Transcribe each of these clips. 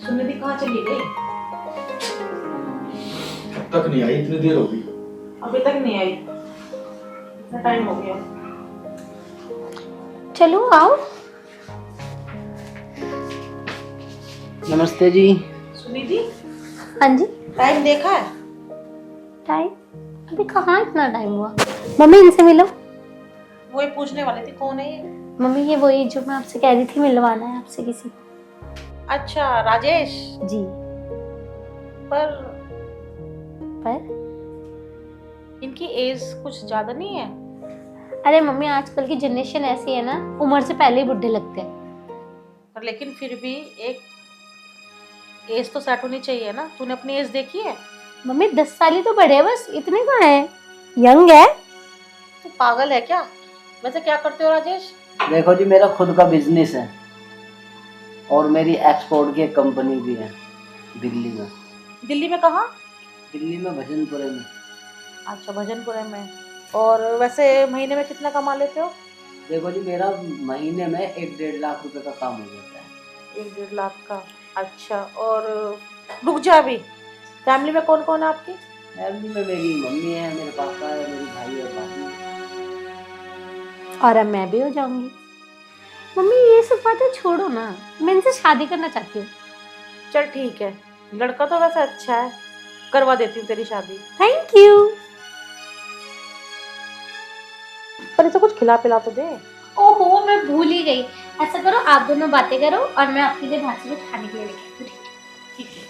सुनिधि कहाँ चली गई? अब तक नहीं आई, इतनी देर हो गई। अभी तक नहीं आई, इतना टाइम हो गया। चलो आओ। नमस्ते जी। सुनिधि, हाँ जी। टाइम देखा है? टाइम अभी कहाँ, इतना टाइम हुआ। मम्मी इनसे मिलो। वो ही पूछने वाली थी, कौन है ये? मम्मी ये वही जो मैं आपसे कह रही थी, मिलवाना है आपसे किसी को। अच्छा, राजेश जी। पर पर इनकी एज कुछ ज्यादा नहीं है? अरे मम्मी आजकल की जनरेशन ऐसी है ना, उम्र से पहले ही बुढ़े लगते हैं। पर लेकिन फिर भी एक एज तो सेट होनी चाहिए ना। तूने अपनी एज देखी है? मम्मी 10 साल ही तो बड़े हैं, बस इतने कहाँ है, यंग है। तू पागल है क्या? वैसे क्या करते हो राजेश? देखो जी, मेरा खुद का बिजनेस है और मेरी एक्सपोर्ट की एक कंपनी भी है दिल्ली में। दिल्ली में कहाँ? दिल्ली में भजनपुरे में। अच्छा, भजनपुरे में। और वैसे महीने में कितना कमा लेते हो? देखो जी, मेरा महीने में 1-1.5 लाख रुपए का काम हो जाता है। 1-1.5 लाख का? अच्छा। और रुक जा, अभी फैमिली में कौन कौन है आपकी? फैमिली में मेरी मम्मी है, मेरे पापा है, मेरी भाई और भाभी है। और अब मैं भी हो जाऊंगी। मम्मी ये सब बातें छोड़ो ना, मैं इनसे शादी करना चाहती हूँ। चल ठीक है, लड़का तो वैसे अच्छा है, करवा देती हूँ तेरी शादी। Thank you. पर इसे कुछ खिला पिला तो दे। ओहो मैं भूल ही गई। ऐसा करो, आप दोनों बातें करो और मैं आपके लिए बाहर से कुछ खाने के लिए लेके आती हूँ। ठीक है,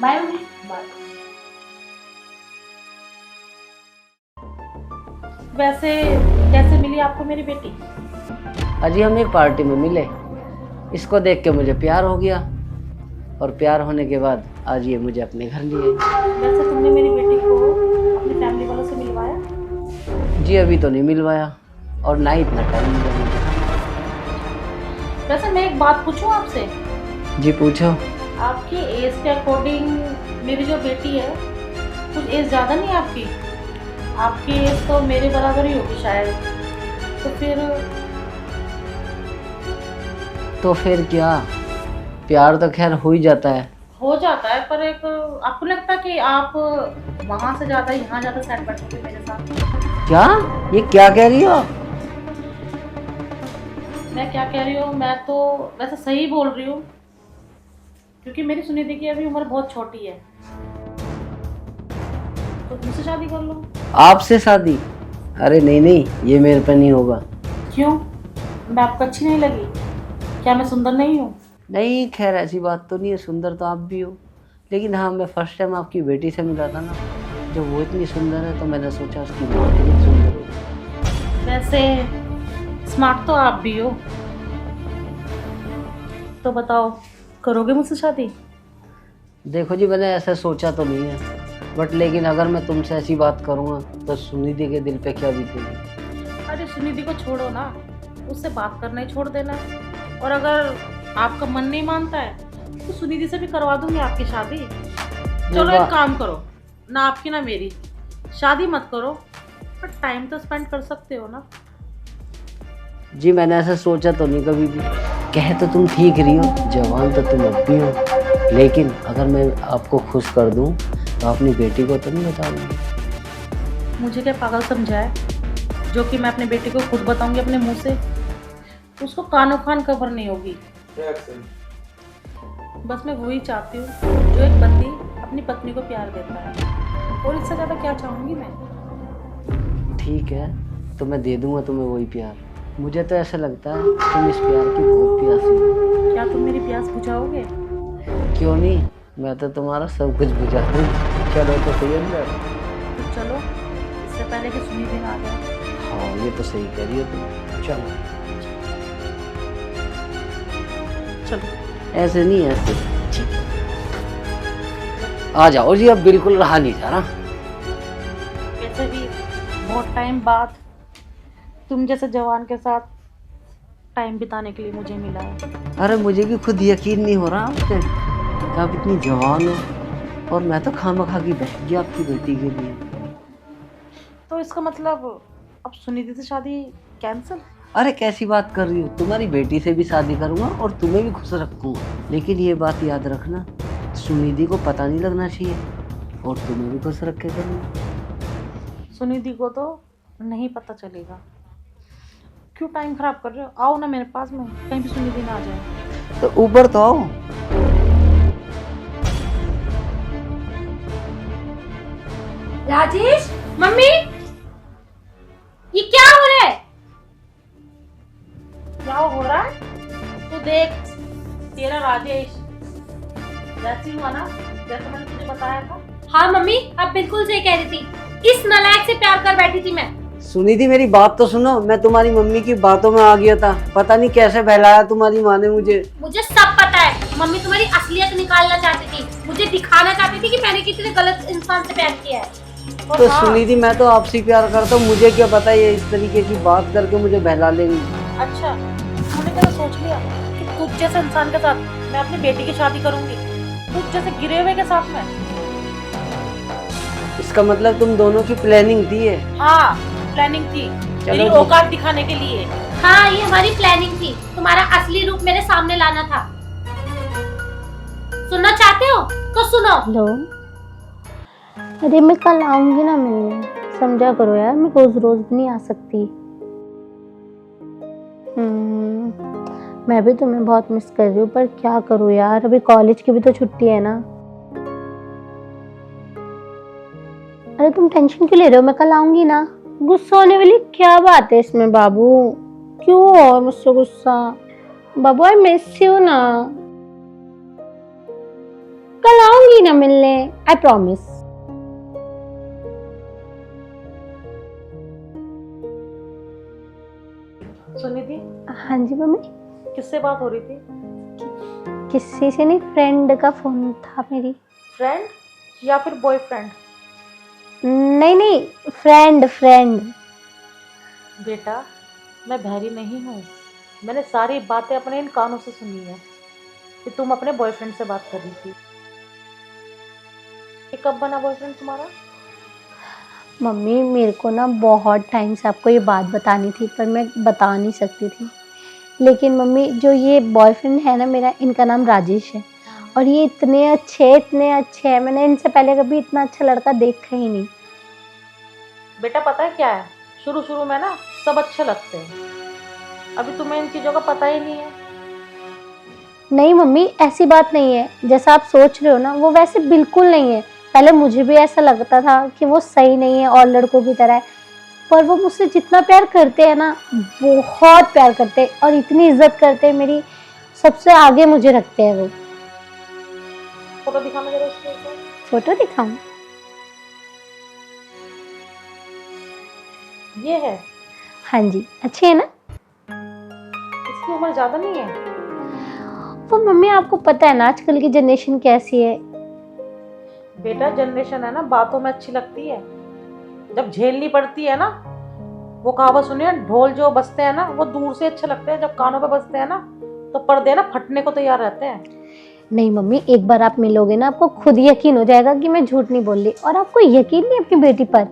बाय मम्मी। बाय। वैसे कैसे मिली आपको मेरी बेटी? अजी हम एक पार्टी में मिले, इसको देख के मुझे प्यार हो गया और प्यार होने के बाद आज ये मुझे अपने घर लिए। वैसे तुमने मेरी बेटी को अपनी फैमिली वालों से मिलवाया? जी अभी तो नहीं मिलवाया और ना ही इतना टाइम मिला मुझे। वैसे मैं एक बात पूछूं आपसे? जी पूछो। आपकी एज के अकॉर्डिंग मेरी जो बेटी है, कुछ एज ज़्यादा नहीं है आपकी? आपकी एज तो मेरे बराबर ही होगी शायद। तो फिर क्या, प्यार तो खैर हो ही जाता है। हो जाता है, पर एक आपको लगता है कि आप वहाँ से ज़्यादा यहाँ ज़्यादा सेट बैठोगे मेरे साथ? क्या, ये क्या कह रही हो? मैं क्या कह रही हूँ, मैं तो वैसे सही बोल रही हूँ, क्योंकि मेरी सुनिधि की अभी उम्र बहुत छोटी है। तो तुमसे शादी कर लो। आपसे शादी? अरे नहीं नहीं, ये मेरे पे नहीं होगा। क्यों? मैं आपको अच्छी नहीं लगी? क्या मैं सुंदर नहीं हूँ? नहीं खैर ऐसी बात तो नहीं है, सुंदर तो आप भी हो, लेकिन हाँ मैं फर्स्ट टाइम आपकी बेटी से मिला था ना, जब वो इतनी सुंदर है तो मैंने सोचा उसकी माँ कितनी सुंदर होगी। वैसे स्मार्ट तो आप भी हो। तो बताओ, करोगे मुझसे शादी? देखो जी, मैंने ऐसा सोचा तो नहीं है, बट लेकिन अगर मैं तुमसे ऐसी बात करूँगा तो सुनिधि के दिल पे क्या बीतेगी? अरे सुनिधि को छोड़ो ना, उससे बात करना ही छोड़ देना। और अगर आपका मन नहीं मानता है तो सुनिधि से भी करवा दूंगी आपकी शादी। चलो एक काम करो ना, आपकी ना मेरी शादी मत करो, पर टाइम तो स्पेंड कर सकते हो ना। जी मैंने ऐसा सोचा तो नहीं कभी भी। कह तो तुम ठीक रही हो, जवान तो तुम अब भी हो, लेकिन अगर मैं आपको खुश कर दूं तो अपनी बेटी को तो नहीं बताऊंगी। मुझे क्या पागल समझा है जो कि मैं अपनी बेटी को खुद बताऊंगी अपने मुंह से? उसको कानो कान खबर नहीं होगी। बस मैं वही चाहती हूँ जो एक पति अपनी पत्नी को प्यार देता है, और इससे ज़्यादा क्या चाहूँगी मैं? ठीक है, तो मैं दे दूंगा तुम्हें वही प्यार। मुझे तो ऐसा लगता है तुम इस प्यार की बहुत प्यासी हो। क्या तुम मेरी प्यास बुझाओगे? क्यों नहीं, मैं तो तुम्हारा सब कुछ बुझा दूँ। चलो तो सही अंदर। तो चलो, इससे पहले कि सुनिधि ना आ जाए। हाँ ये तो सही कह रही हो तुम, चलो। चलो। ऐसे नहीं, ऐसे आ जाओ जी, अब बिल्कुल रहा नहीं जा रहा। वैसे भी बहुत टाइम बाद तुम जैसे जवान के साथ टाइम बिताने के लिए मुझे मिला है। अरे मुझे भी खुद यकीन नहीं हो रहा आप पे कि आप इतनी जवान हो, और मैं तो खामखा की बहक गया आपकी बेटी के लिए। तो इसका मतलब अब सुनिधि से शादी कैंसिल? अरे कैसी बात कर रही हो, तुम्हारी बेटी से भी शादी करूंगा और तुम्हें भी खुश रखूंगा। लेकिन ये बात याद रखना, सुनिधि को पता नहीं लगना चाहिए और तुम्हें भी खुश रख के करूंगा। सुनिधि को तो नहीं पता चलेगा। क्यों टाइम खराब कर रहे हो? आओ ना मेरे पास में, कहीं भी सुनिधि ना आ जाए। तो ऊपर तो आओ। राजेश, मम्मी, ये क्या हो रहा है? क्या हो रहा है? तू देख, तेरा राजेश जैसी हुआ ना, जैसे मैंने तुझे बताया था। हाँ मम्मी, आप बिल्कुल सही कह रही थी। इस नालायक से प्यार कर बैठी थी मैं। सुनिधि मेरी बात तो सुनो, मैं तुम्हारी मम्मी की बातों में आ गया था। पता नहीं कैसे बहलाया तुम्हारी माँ ने मुझे। मुझे सब पता है। मम्मी तुम्हारी असलियत निकालना चाहती थी, मुझे दिखाना चाहती थी कि मैंने कितने गलत इंसान से प्यार किया है। तो सुनिधि मैं तो आपसे प्यार करता हूँ, मुझे क्या पता ये इस तरीके की बात करके मुझे बहला लेंगी। अच्छा, तूने क्या सोच लिया कि तुझ जैसे इंसान के साथ मैं अपनी बेटी की शादी करूंगी? तुझ जैसे गिरे हुए के साथ में? इसका मतलब तुम दोनों की प्लानिंग थी है? हाँ, प्लानिंग थी, मेरी औकात दिखाने के लिए। हाँ, ये हमारी प्लानिंग थी, तुम्हारा असली रूप मेरे सामने लाना था। सुनना चाहते हो तो सुनो। हेलो, अरे मैं कल आऊंगी ना मिलने, समझा करो यार, मैं रोज रोज भी नहीं आ सकती। मैं भी तुम्हें बहुत मिस कर रही हूँ, पर क्या करूँ यार, अभी कॉलेज की भी तो छुट्टी है ना। अरे तुम टेंशन क्यों ले रहे हो, मैं कल आऊंगी ना। गुस्सा होने वाली क्या बात है इसमें बाबू? क्यों हो मुझसे गुस्सा? बाबू आई मिस यू ना। कल आऊंगी ना मिलने, आई प्रॉमिस। सुनिधि, हाँ जी मम्मी। किससे बात हो रही थी? किसी से नहीं, फ्रेंड का फोन था मेरी। फ्रेंड या फिर बॉयफ्रेंड? नहीं नहीं, फ्रेंड फ्रेंड। बेटा, मैं बहरी नहीं हूँ। मैंने सारी बातें अपने इन कानों से सुनी है कि तुम अपने बॉयफ्रेंड से बात कर रही थी। ये कब बना बॉयफ्रेंड तुम्हारा? मम्मी मेरे को ना बहुत टाइम से आपको ये बात बतानी थी, पर मैं बता नहीं सकती थी। लेकिन मम्मी, जो ये बॉयफ्रेंड है ना मेरा, इनका नाम राजेश है। और ये इतने अच्छे हैं, मैंने इनसे पहले कभी इतना अच्छा लड़का देखा ही नहीं। बेटा पता है क्या है, शुरू शुरू में ना सब अच्छे लगते हैं, अभी तुम्हें इन चीज़ों का पता ही नहीं है। नहीं मम्मी, ऐसी बात नहीं है, जैसा आप सोच रहे हो ना वो वैसे बिल्कुल नहीं है। पहले मुझे भी ऐसा लगता था कि वो सही नहीं है और लड़कों की तरह है, पर वो मुझसे जितना प्यार करते हैं ना, बहुत प्यार करते हैं और इतनी इज्जत करते हैं, मेरी सबसे आगे मुझे रखते हैं वो। फोटो दिखाना जरा उसके ऊपर। फोटो दिखाऊं? ये है? हाँ जी, अच्छी है ना। इसकी उम्र ज़्यादा नहीं है? वो मम्मी आपको पता है ना आजकल की जनरेशन कैसी है। बेटा जनरेशन है ना, बातों में अच्छी लगती है, जब झेलनी पड़ती है ना, वो कहावत सुनिए, ढोल जो बजते हैं ना वो दूर से अच्छे लगते हैं, जब कानों पे बजते हैं ना तो पर्दे ना फटने को तैयार रहते हैं। नहीं मम्मी, एक बार आप मिलोगे ना, आपको खुद यकीन हो जाएगा कि मैं झूठ नहीं बोल रही। और आपको यकीन नहीं अपनी बेटी पर?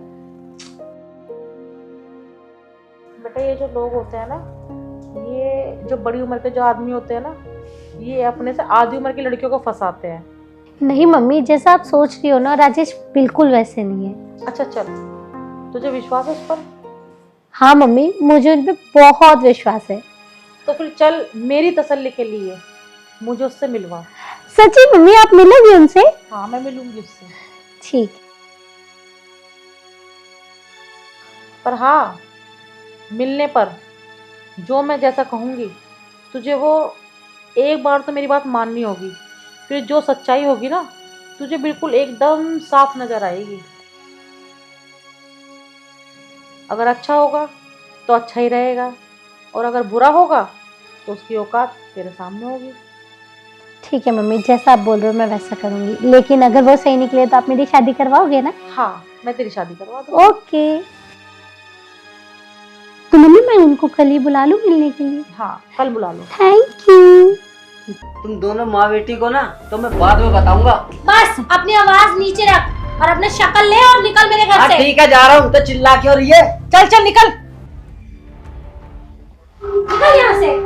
बेटा ये जो लोग होते हैं ना, ये जो बड़ी उम्र के जो आदमी होते हैं ना, ये अपने से आधी उम्र की लड़कियों को फंसाते हैं। नहीं मम्मी, जैसा आप सोच रही हो ना, राजेश बिल्कुल वैसे नहीं है। अच्छा चल, तुझे विश्वास है उस पर? हाँ मम्मी, मुझे उन पे बहुत विश्वास है। तो फिर चल, मेरी तसल्ली के लिए मुझे उससे मिलवा। सच्ची मम्मी, आप मिलोगी उनसे? हाँ मैं मिलूंगी उससे। ठीक। पर हाँ, मिलने पर जो मैं जैसा कहूँगी तुझे वो एक बार तो मेरी बात माननी होगी, फिर जो सच्चाई होगी ना तुझे बिल्कुल एकदम साफ नजर आएगी। अगर अच्छा होगा तो अच्छा ही रहेगा, और अगर बुरा होगा तो उसकी औकात तेरे सामने होगी। ठीक है मम्मी, जैसा आप बोल रहे हो मैं वैसा करूंगी, लेकिन अगर वो सही निकले तो आप मेरी शादी करवाओगे ना? हाँ, मैं तेरी शादी करवा दूँगी। ओके। तो मम्मी मैं उनको कल ही बुला लूं मिलने के लिए? हाँ, कल बुला लो। Thank you. तुम दोनों माँ बेटी को ना तो मैं बाद में बताऊंगा। बस अपनी आवाज नीचे रख और अपने शक्ल ले और निकल मेरे घर से। ठीक है, जा रहा हूँ। तो चिल्ला क्यों रही है? चल चल निकल। निकल यहाँ से।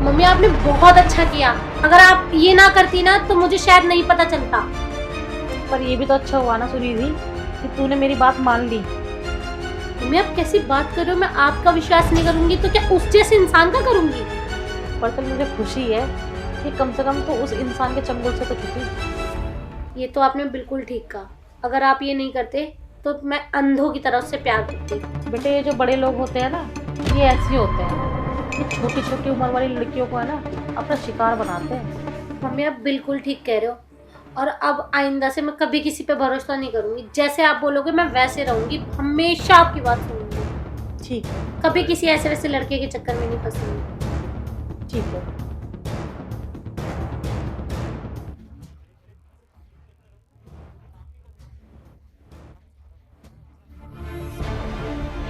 मम्मी आपने बहुत अच्छा किया, अगर आप ये ना करती ना तो मुझे शायद नहीं पता चलता। पर ये भी तो अच्छा हुआ ना सुनिधि कि तूने मेरी बात मान ली। मम्मी आप कैसी बात कर रहे हो, मैं आपका विश्वास नहीं करूंगी तो क्या उस जैसे इंसान का करूंगी। पर चल मुझे खुशी है कि कम से कम तो उस इंसान के चंगुल से तो छुटी। ये तो आपने बिल्कुल ठीक कहा, अगर आप ये नहीं करते तो मैं अंधों की तरह उससे प्यार करती। बेटे ये जो बड़े लोग होते हैं ना ये ऐसे ही होते हैं, ये छोटी छोटी उम्र वाली लड़कियों को है ना अपना शिकार बनाते हैं। मम्मी आप बिल्कुल ठीक कह रहे हो, और अब आइंदा से मैं कभी किसी पे भरोसा नहीं करूंगी। जैसे आप बोलोगे मैं वैसे रहूंगी, हमेशा आपकी बात सुनूंगी। ठीक है कभी किसी ऐसे वैसे लड़के के चक्कर में नहीं फंसूंगी। ठीक है।